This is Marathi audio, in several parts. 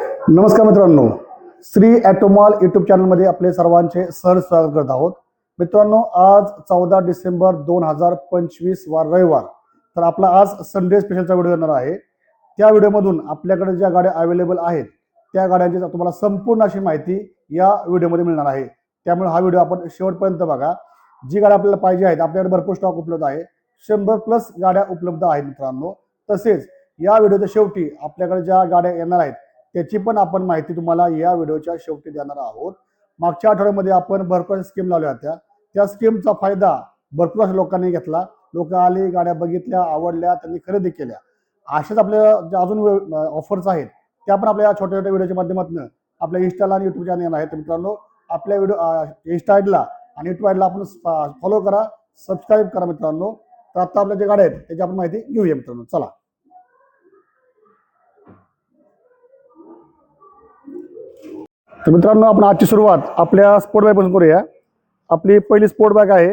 नमस्कार मित्रांनो, श्री ॲटोमॉल यूट्यूब चॅनलमध्ये आपले सर्वांचे सहर्ष स्वागत करत आहोत. मित्रांनो, आज 14 डिसेंबर 2025 वार रविवार. तर आपला आज संडे स्पेशलचा व्हिडिओ येणार आहे. त्या व्हिडिओमधून आपल्याकडे ज्या गाड्या अवेलेबल आहेत त्या गाड्यांची तुम्हाला संपूर्ण अशी माहिती या व्हिडिओमध्ये मिळणार आहे. त्यामुळे हा व्हिडिओ आपण शेवटपर्यंत बघा. जी गाड्या आपल्याला पाहिजे आहेत, आपल्याकडे भरपूर स्टॉक उपलब्ध आहे. 100+ गाड्या उपलब्ध आहेत मित्रांनो. तसेच या व्हिडिओच्या शेवटी आपल्याकडे ज्या गाड्या येणार आहेत त्याची पण आपण माहिती तुम्हाला या व्हिडिओच्या शेवटी देणार आहोत. मागच्या आठवड्यामध्ये आपण भरपूर स्कीम लावल्या होत्या. त्या स्कीमचा फायदा भरपूर लोकांनी घेतला. लोक आले, गाड्या बघितल्या, आवडल्या, त्यांनी खरेदी केल्या. अशाच आपल्या ज्या अजून ऑफर्स आहेत त्या पण आपल्या छोट्या छोट्या व्हिडिओच्या माध्यमातून आपल्या इंस्टाला आणि युट्यूब चॅनल आहेत. मित्रांनो, आपल्या व्हिडिओ इंस्टा आयडीला आणि युट्यूब आयडीला आपण फॉलो करा, सबस्क्राईब करा मित्रांनो. तर आता आपल्या ज्या गाड्या आहेत त्याची आपण माहिती घेऊया मित्रांनो. चला, तर मित्रांनो, आपण आजची सुरुवात आपल्या स्पोर्ट बाईक पासून करूया. आपली पहिली स्पोर्ट बाईक आहे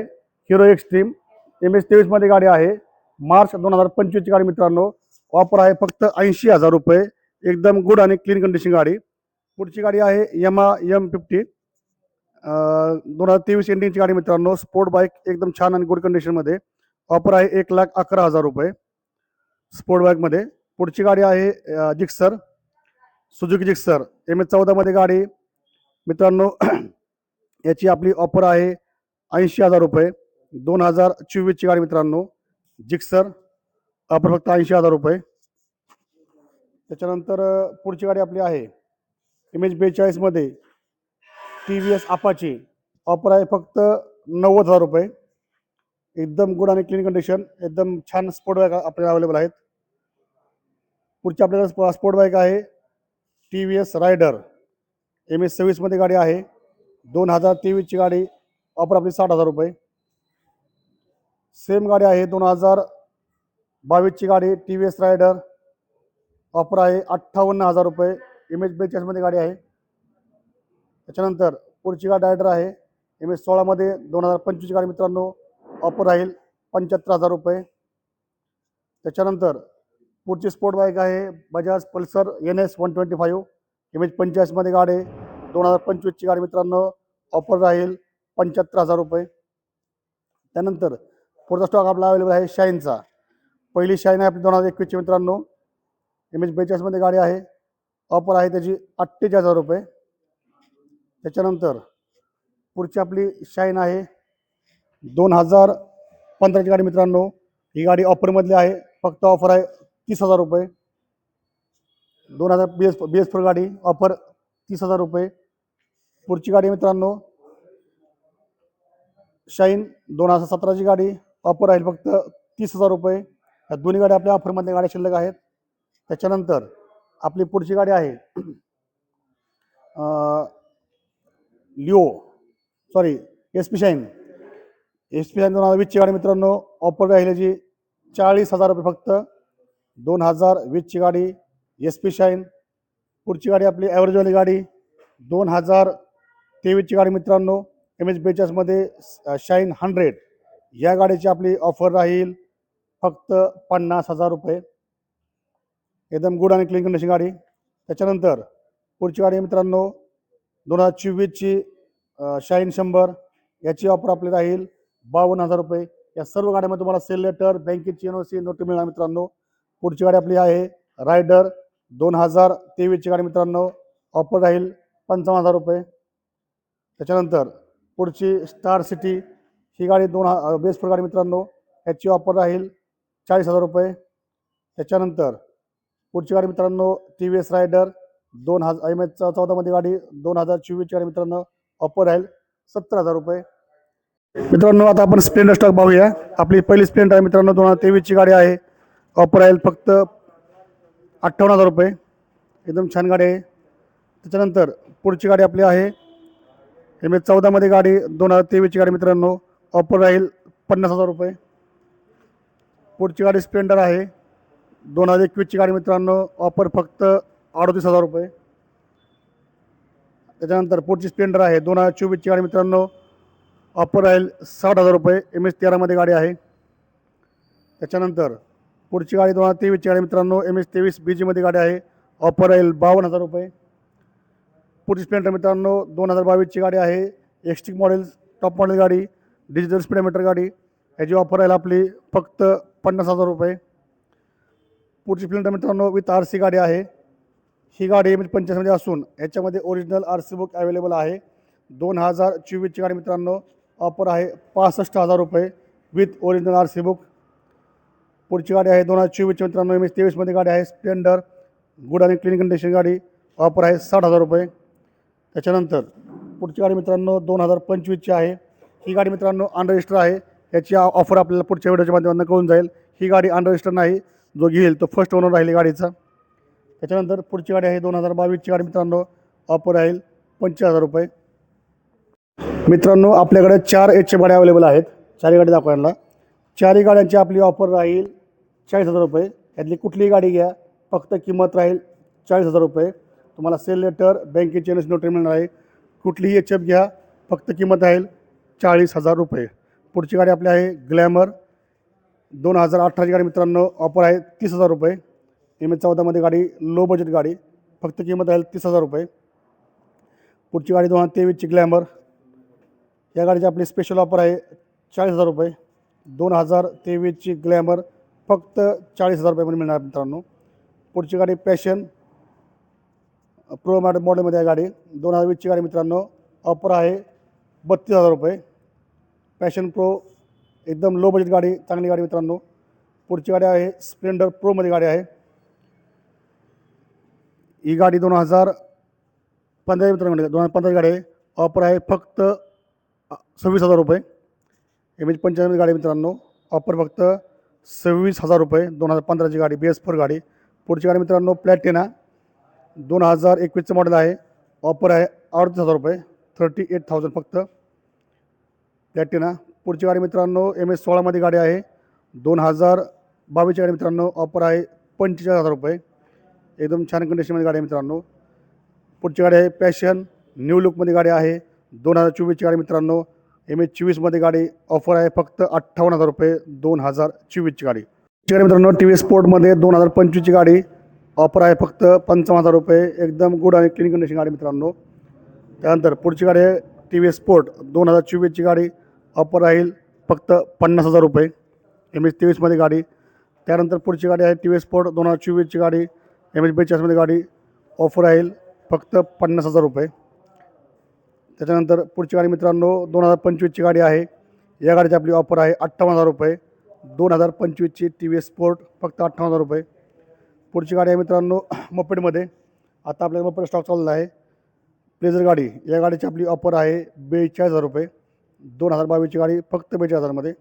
हिरो एक्स्ट्रीम. MS23 मध्ये गाडी आहे. मार्च 2025 ची गाडी मित्रांनो. ऑफर आहे फक्त 80,000 रुपये. एकदम गुड आणि क्लीन कंडिशन गाडी. पुढची गाडी आहे यमा M50 2023 एंडिंगची गाडी मित्रांनो. स्पोर्ट बाईक एकदम छान आणि गुड कंडिशन मध्ये. ऑफर आहे 1,11,000 रुपये स्पोर्ट बाईक मध्ये. पुढची गाडी आहे जिक्सर, सुझुकी जिक्सर MS14 मध्ये गाडी मित्रांनो. याची आपली ऑफर आहे 80,000 रुपये. 2024 ची गाडी मित्रांनो. जिक्सर ऑफर फक्त 80,000 रुपये. त्याच्यानंतर पुढची गाडी आपली आहे MS42 मध्ये TVS अपाचे. ऑफर आहे फक्त 90,000 रुपये. एकदम गुड आणि क्लीन कंडिशन, एकदम छान स्पोर्ट बाईक आपल्याला अवेलेबल आहेत. पुढची आपल्याला स्पोर्ट बाईक आहे TVS रायडर. MS26 मध्ये गाडी आहे. 2023 ची गाडी. ऑफर आपली 60,000 रुपये. सेम गाडी आहे 2022 ची गाडी TVS रायडर. ऑफर आहे 58,000 रुपये. MS42 मध्ये गाडी आहे. त्याच्यानंतर पुढची गाडी रायडर आहे MS16 मध्ये 2025 ची गाडी मित्रांनो. ऑफर राहील 75,000 रुपये. त्याच्यानंतर पुढची स्पोर्ट बाईक आहे बजाज पल्सर NS 125. MS45 मध्ये गाडी. 2025 ची गाडी मित्रांनो. ऑफर राहील 75,000 रुपये. त्यानंतर पुढचा स्टॉक आपला अवेलेबल आहे शाईनचा. पहिली शाईन आहे आपली 2021 ची मित्रांनो. MS42 मध्ये गाडी आहे. ऑफर आहे त्याची 48,000 रुपये. त्याच्यानंतर पुढची आपली शाईन आहे 2015 ची गाडी मित्रांनो. ही गाडी ऑफरमधली आहे. फक्त ऑफर आहे 30,000 रुपये. 2000 BS4 गाडी. ऑफर 30,000 रुपये. पुढची गाडी मित्रांनो शाईन 2017 ची गाडी. ऑफर आहे फक्त 30,000 रुपये. या दोन्ही गाड्या आपल्या ऑफरमधल्या गाड्या शिल्लक आहेत. त्याच्यानंतर आपली पुढची गाडी आहे SP शाईन. SP शाईन 2020 ची गाडी मित्रांनो. ऑफर राहिली जी 40,000 रुपये फक्त. 2020 ची गाडी SP शाईन. पुढची गाडी आपली ॲव्हरेजवाली गाडी 2023 ची गाडी मित्रांनो. MS42 मध्ये शाईन 100. या गाडीची आपली ऑफर राहील फक्त 50,000 रुपये. एकदम गुड आणि क्लीन कंडिशन गाडी. त्याच्यानंतर पुढची गाडी मित्रांनो 2024 ची शाईन 100. याची ऑफर आपली राहील 52,000 रुपये. या सर्व गाड्यामध्ये तुम्हाला सेल लेटर, बँकेची NOC नोट मिळणार मित्रांनो. पुढची गाडी आपली आहे रायडर 2023 ची गाडी मित्रांनो. ऑफर राहील 55,000 रुपये. त्याच्यानंतर पुढची स्टार सिटी. ही गाडी BS4 गाडी मित्रांनो. याची ऑफर राहील 40,000 रुपये. त्याच्यानंतर पुढची गाडी मित्रांनो TVS रायडर 2014 मध्ये गाडी. 2024 ची गाडी मित्रांनो. ऑफर राहील 70,000 रुपये. मित्रांनो, आता आपण स्प्लेंडर स्टॉक पाहूया. आपली पहिली स्प्लेंडर आहे मित्रांनो. 2023 ची गाडी आहे. ऑफर राहील फक्त 58,000 रुपये. एकदम छान गाडी आहे. त्याच्यानंतर पुढची गाडी आपली आहे MS14 मध्ये गाडी. 2023 ची गाडी मित्रांनो. ऑफर राहील 50,000 रुपये. पुढची गाडी स्प्लेंडर आहे 2021 ची गाडी मित्रांनो. ऑफर फक्त 38,000 रुपये. त्याच्यानंतर पुढची स्प्लेंडर आहे 2024 ची गाडी मित्रांनो. ऑफर राहील 60,000 रुपये. MS13 मध्ये गाडी आहे. त्याच्यानंतर पुढची गाडी 2023 ची गाडी मित्रांनो. MS23 BG मध्ये गाडी आहे. ऑफर राहील 52,000 रुपये. पुढची स्प्लेंडर मित्रांनो 2022ची गाडी आहे. एक्स्ट्रिक मॉडेल, टॉप मॉडेल गाडी, डिजिटल स्पीडोमीटर गाडी. याची ऑफर राहील आपली फक्त 50,000 रुपये. पुढची स्प्लेंडर मित्रांनो विथ RC गाडी आहे. ही गाडी 85 असून याच्यामध्ये ओरिजिनल RC बुक अवेलेबल आहे. 2024ची गाडी मित्रांनो, ऑफर आहे 65,000 रुपये विथ ओरिजिनल RC बुक. पुढची गाडी आहे 2024 मित्रांनो, MS23मध्ये गाडी आहे स्प्लेंडर, गुड आणि क्लीन कंडिशन गाडी, ऑफर आहे 60,000 रुपये. त्याच्यानंतर पुढची गाडी मित्रांनो 2025ची आहे. ही गाडी मित्रांनो अनरजिस्टर आहे. याची ऑफर आपल्याला पुढच्या व्हिडिओच्या माध्यमातून कळून जाईल. ही गाडी अनरजिस्टर नाही, जो घेईल तो फर्स्ट ओनर राहील गाडीचा. त्याच्यानंतर पुढची गाडी आहे 2022ची गाडी मित्रांनो, ऑफर राहील 25,000 रुपये. मित्रांनो आपल्याकडे 4 HF गाड्या अवेलेबल आहेत. चारही गाडी दाखवायला. चारही गाड्यांची आपली ऑफर राहील 40,000 रुपये. यातली कुठलीही गाडी घ्या, फक्त किंमत राहील 40,000 रुपये. तुम्हाला सेल लेटर, बँकेची NS नोटरी मिळणार आहे. कुठलीही HF घ्या, फक्त किंमत राहील 40,000 रुपये. पुढची गाडी आपली आहे ग्लॅमर, 2018ची गाडी मित्रांनो, ऑफर आहे 30,000 रुपये. MS14मध्ये गाडी, लो बजेट गाडी, फक्त किंमत राहील 30,000 रुपये. पुढची गाडी 2023ची ग्लॅमर. या गाडीची आपली स्पेशल ऑफर आहे 40,000 रुपये. 2023ची ग्लॅमर फक्त 40,000 रुपयामध्ये मिळणार मित्रांनो. पुढची गाडी पॅशन प्रो मॉडेलमध्ये आहे गाडी. 2020ची गाडी मित्रांनो, ऑफर आहे 32,000 रुपये. पॅशन प्रो एकदम लो बजेट गाडी, चांगली गाडी मित्रांनो. पुढची गाडी आहे स्प्लेंडर प्रोमध्ये गाडी आहे. ही गाडी 2015 मित्रांनो, 2015 गाडी आहे. ऑफर आहे फक्त 26,000 रुपये. MS95 गाडी मित्रांनो, ऑफर फक्त 26,000 रुपये. 2015ची गाडी, BS4 गाडी. पुढची गाडी मित्रांनो प्लॅटिना, 2021चं मॉडेल आहे. ऑफर आहे 38,000 रुपये, 38,000 फक्त प्लॅटिना. पुढची गाडी मित्रांनो MS16मध्ये गाडी आहे. 2022ची गाडी मित्रांनो, ऑफर आहे 45,000 रुपये. एकदम छान कंडिशनमध्ये गाडी आहे मित्रांनो. पुढची गाडी आहे पॅशन, न्यू लुकमध्ये गाडी आहे. 2024ची गाडी मित्रांनो, MS24मध्ये गाडी, ऑफर आहे फक्त 58,000 रुपये. 2024ची गाडी. गाडी मित्रांनो TVS स्पोर्टमध्ये 2025ची गाडी, ऑफर आहे फक्त 55,000 रुपये. एकदम गुड आणि क्लीन कंडिशन गाडी मित्रांनो. त्यानंतर पुढची गाडी आहे TVS स्पोर्ट, 2024ची गाडी, ऑफर राहील फक्त 50,000 रुपये. MS23मध्ये गाडी. त्यानंतर पुढची गाडी आहे TVS स्पोर्ट, 2024ची गाडी, MS42मध्ये गाडी, ऑफर राहील फक्त 50,000 रुपये. त्याच्यानंतर पुढची गाडी मित्रांनो 2025ची गाडी आहे. या गाडीची आपली ऑफर आहे 58,000 रुपये. 2025ची TVS स्पोर्ट फक्त 58,000 रुपये. पुढची गाडी आहे मित्रांनो मोपेडमध्ये. आता आपल्याला मोपेड स्टॉक चाललेला आहे. प्लेझर गाडी, या गाडीची आपली ऑफर आहे 42,000 रुपये. 2022ची गाडी फक्त 42,000मध्ये.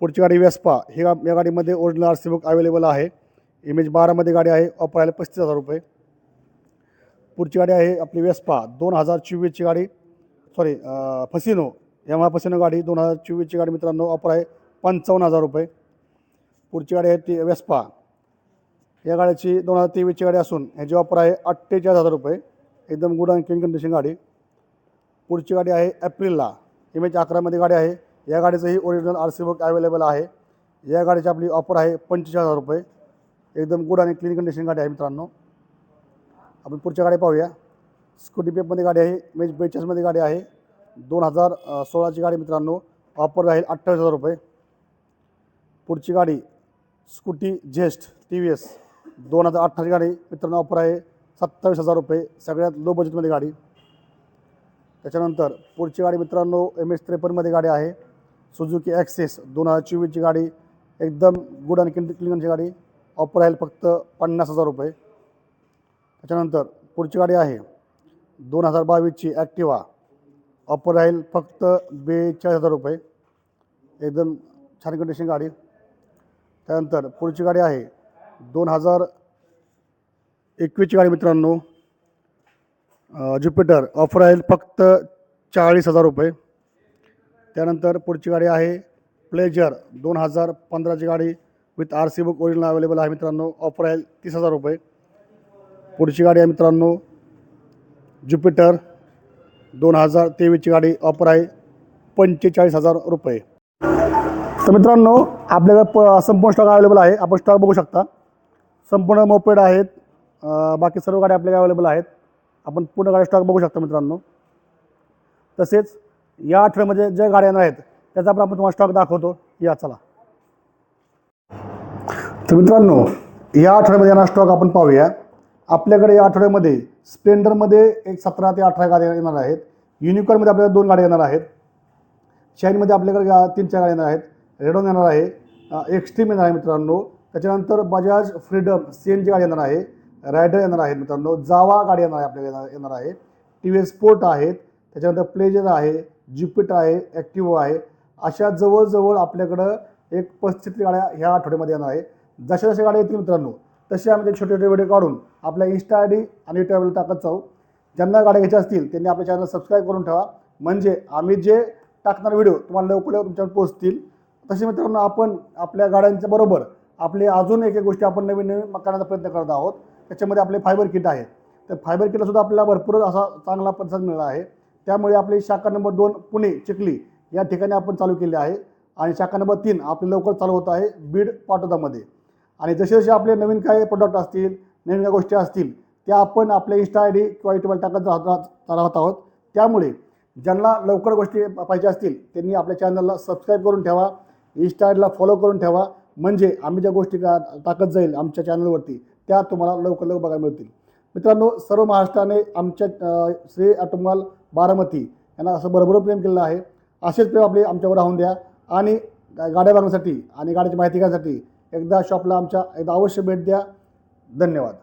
पुढची गाडी वेस्पा, या गाडीमध्ये ओरिजिनल RC बुक अवेलेबल आहे. MS12मध्ये गाडी आहे. ऑफर आहे 35,000 रुपये. पुढची गाडी आहे आपली वेस्पा, 2024ची गाडी, फसिनो, यामा फसिनो गाडी, 2024ची गाडी मित्रांनो, ऑफर आहे 55,000 रुपये. पुढची गाडी आहे ती वेस्पा. या गाडीची 2023ची गाडी असून ह्याची ऑफर आहे 48,000 रुपये. एकदम गुड आणि क्लीन कंडिशन गाडी. पुढची गाडी आहे एप्रिलला, MS11मध्ये गाडी आहे. या गाडीचंही ओरिजिनल RC बुक अवेलेबल आहे. या गाडीची आपली ऑफर आहे 25,000 रुपये. एकदम गुड आणि क्लीन कंडिशन गाडी आहे मित्रांनो. आपण पुढच्या गाडी पाहूया. स्कूटी पेपमध्ये गाडी आहे. MS42मध्ये गाडी आहे. 2016ची गाडी मित्रांनो, ऑफर राहील 28,000 रुपये. पुढची गाडी स्कूटी जेस्ट TVS, 2018ची गाडी मित्रांनो, ऑफर आहे 27,000 रुपये. सगळ्यात लो बजेटमध्ये गाडी. त्याच्यानंतर पुढची गाडी मित्रांनो MS53मध्ये गाडी आहे. सुझुकी ॲक्सेस, 2024ची गाडी, एकदम गुड आणि क्लीनची गाडी, ऑफर राहील फक्त 50,000 रुपये. त्याच्यानंतर पुढची गाडी आहे 2022ची ॲक्टिवा, ऑफर राहील फक्त 42,000 रुपये. एकदम छान कंडिशन गाडी. त्यानंतर पुढची गाडी आहे 2021ची गाडी मित्रांनो, ज्युपिटर, ऑफर राहील फक्त 40,000 रुपये. त्यानंतर पुढची गाडी आहे प्लेजर, 2015ची गाडी with RC book original available आहे मित्रांनो, ऑफर राहील 30,000 रुपये. पुढची गाडी आहे मित्रांनो ज्युपिटर, 2023ची गाडी, ऑफर आहे 45,000 रुपये. तर मित्रांनो आपल्याकडे संपूर्ण स्टॉक अवेलेबल आहे. आपण स्टॉक बघू शकता. संपूर्ण मोपेड आहेत. बाकी सर्व गाड्या आपल्याला अवेलेबल आहेत. आपण पूर्ण गाड्या स्टॉक बघू शकता मित्रांनो. तसेच या आठवड्यामध्ये ज्या गाड्या येणार आहेत त्याचा पण आपण तुम्हाला स्टॉक दाखवतो. या चला. तर मित्रांनो, या आठवड्यामध्ये येणार स्टॉक आपण पाहूया. आपल्याकडे या आठवड्यामध्ये स्प्लेंडरमध्ये एक 17 ते 18 गाड्या येणार आहेत. युनिकॉर्नमध्ये आपल्याला 2 गाड्या येणार आहेत. शाईनमध्ये आपल्याकडे 3-4 गाड्या येणार आहेत. रेडॉन येणार आहे. एक्स्ट्रीम येणार आहे मित्रांनो. त्याच्यानंतर बजाज फ्रीडम CNG गाडी येणार आहे. रायडर येणार आहे मित्रांनो. जावा गाडी येणार आहे आपल्याला येणार आहे. TVS स्पोर्ट आहेत. त्याच्यानंतर प्लेजर आहे, ज्युपिटर आहे, ॲक्टिव्हा आहे. अशा जवळजवळ आपल्याकडं एक 35 गाड्या ह्या आठवड्यामध्ये येणार आहे. जशा जशा गाड्या येतील मित्रांनो तसे आम्ही ते छोटे छोटे व्हिडिओ काढून आपल्या Insta ID आणि YouTube टाकत जाऊ. ज्यांना गाड्या घ्यायच्या असतील त्यांनी आपल्या चॅनल सबस्क्राईब करून ठेवा, म्हणजे आम्ही जे टाकणार व्हिडिओ तुम्हाला लवकर तुमच्यावर पोहोचतील. तसे मित्रांनो, आपण आपल्या गाड्यांच्या बरोबर आपले अजून एक गोष्टी आपण नवीन नवीन करण्याचा प्रयत्न करत आहोत. त्याच्यामध्ये आपले फायबर किट आहेत. तर फायबर किटला सुद्धा आपल्याला भरपूर असा चांगला प्रतिसाद मिळाला आहे. त्यामुळे आपली शाखा नंबर 2 पुणे चिखली या ठिकाणी आपण चालू केली आहे आणि शाखा नंबर 3 आपली लवकर चालू होत आहे बीड पाटोदामध्ये. आणि जसे जसे आपले नवीन काही प्रोडक्ट असतील, नवीन काही गोष्टी असतील त्या आपण आपल्या Insta ID किंवा YouTube टाकत राहत आहोत. त्यामुळे ज्यांना लवकर गोष्टी पाहिजे असतील त्यांनी आपल्या चॅनलला सबस्क्राईब करून ठेवा, Insta IDला फॉलो करून ठेवा, म्हणजे आम्ही ज्या गोष्टी टाकत जाईल आमच्या चॅनलवरती त्या तुम्हाला लवकर बघायला मिळतील. मित्रांनो, सर्व महाराष्ट्राने आमच्या श्री ऑटोमोबाईल बारामती यांना असं भरभरून प्रेम केलेलं आहे. असेच प्रेम आपले आमच्यावर राहून द्या आणि गाड्या बघण्यासाठी आणि गाड्याची माहिती घेण्यासाठी एकदा शॉपला आमच्या एकदा अवश्य भेट द्या. धन्यवाद.